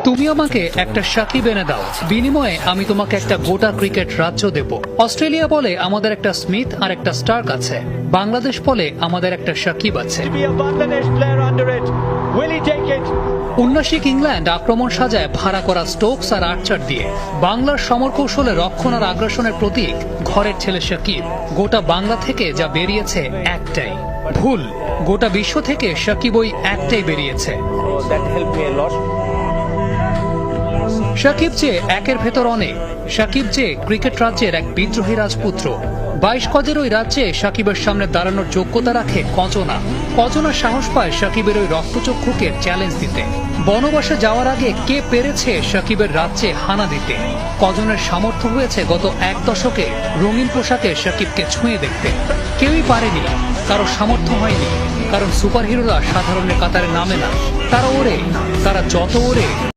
তুমি আমাকে একটা সাকিব এনে দাও, বিনিময়ে আমি তোমাকে একটা গোটা ক্রিকেট রাজ্য দেব। অস্ট্রেলিয়া বলে আমাদের একটা স্মিথ আর একটা স্টার্ক আছে, বাংলাদেশ বলে আমাদের একটা সাকিব আছে। উন্নাসিক ইংল্যান্ড আক্রমণ সাজায় ভাড়া করা স্টোকস আর আর্চার দিয়ে। বাংলার সমরকৌশলে রক্ষণ আর আগ্রাসনের প্রতীক ঘরের ছেলে সাকিব। গোটা বাংলা থেকে যা বেরিয়েছে একটাই, ভুল। গোটা বিশ্ব থেকে সাকিব ওই একটাই বেরিয়েছে। সাকিব যে একের ভেতর অনেক, সাকিব যে ক্রিকেট রাজ্যের এক বিদ্রোহী রাজপুত্র। 22 গজের ওই রাজ্যে সাকিবের সামনে দাঁড়ানোর যোগ্যতা রাখে কজনা। কজনা সাহস পায় সাকিবের ওই রক্তচক্ষুকে চ্যালেঞ্জ দিতে। বনবাসে যাওয়ার আগে কে পেরেছে সাকিবের রাজ্যে হানা দিতে? কজনের সামর্থ্য হয়েছে গত এক দশকে রঙিন পোশাকে সাকিবকে ছুঁয়ে দেখতে। কেউই পারেনি, কারো সামর্থ্য হয়নি, কারণ সুপারহিরোরা সাধারণের কাতারে নামে না। তারা ওড়ে, তারা যত ওড়ে